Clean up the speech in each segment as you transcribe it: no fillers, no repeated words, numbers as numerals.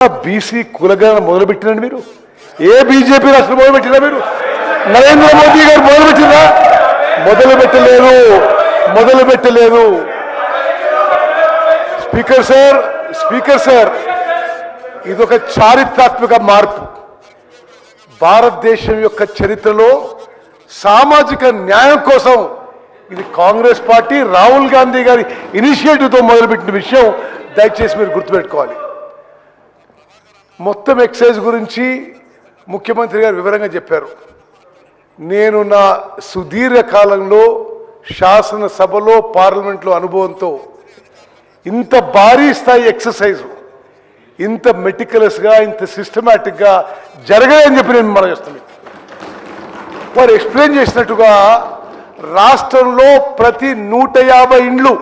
BC కులగణన మొదలుపెట్టినండి మీరు? ఏ BJP రాష్ట్రం మొదలుపెట్టినా మీరు? నరేంద్ర మోదీ గారు మొదలుపెట్టినా? మొదలుపెట్టలేదు. స్పీకర్ సార్ ఇదొక చారిత్రాత్మక మార్పు. భారతదేశం యొక్క చరిత్రలో సామాజిక న్యాయం కోసం ఇది కాంగ్రెస్ పార్టీ రాహుల్ గాంధీ గారి ఇనిషియేటివ్తో మొదలుపెట్టిన విషయం దయచేసి మీరు గుర్తుపెట్టుకోవాలి. మొత్తం ఎక్సైజ్ గురించి ముఖ్యమంత్రి గారు వివరంగా చెప్పారు. నేను నా సుదీర్ఘ కాలంలో శాసనసభలో పార్లమెంట్లో అనుభవంతో ఇంత భారీ స్థాయి ఎక్సర్సైజ్ ఇంత మెటికులస్గా ఇంత సిస్టమేటిక్గా జరగదని చెప్పి నేను మనం చేస్తాను. వారు ఎక్స్ప్లెయిన్ చేసినట్టుగా రాష్ట్రంలో ప్రతి 150 ఇండ్లు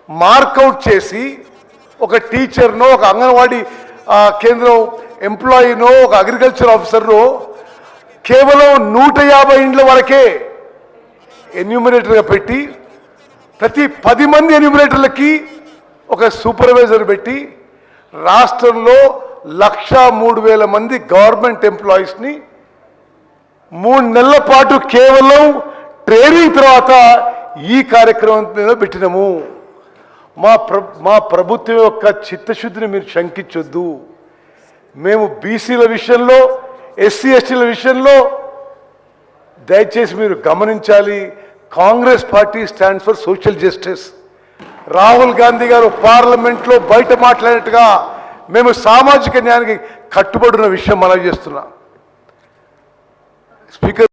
మార్కౌట్ చేసి ఒక టీచర్నో ఒక అంగన్వాడీ కేంద్రం ఎంప్లాయీనో ఒక అగ్రికల్చర్ ఆఫీసర్నో కేవలం 150 ఇండ్ల వరకే ఎన్యూమినేటర్గా పెట్టి ప్రతి 10 మంది ఎన్యూమినేటర్లకి ఒక సూపర్వైజర్ పెట్టి రాష్ట్రంలో 1,03,000 మంది గవర్నమెంట్ ఎంప్లాయీస్ని 3 నెలల పాటు కేవలం ట్రైనింగ్ తర్వాత ఈ కార్యక్రమం మీద పెట్టినాము. మా ప్రభుత్వం యొక్క చిత్తశుద్ధిని మీరు శంకించొద్దు. మేము బీసీల విషయంలో ఎస్సీ ఎస్టీల విషయంలో దయచేసి మీరు గమనించాలి. Congress party stands for social justice. Rahul Gandhi గారు పార్లమెంట్లో బయట మాట్లాడినట్టుగా మేము సామాజిక న్యాయానికి కట్టుబడిన విషయం మనం చేస్తున్నాం. స్పీకర్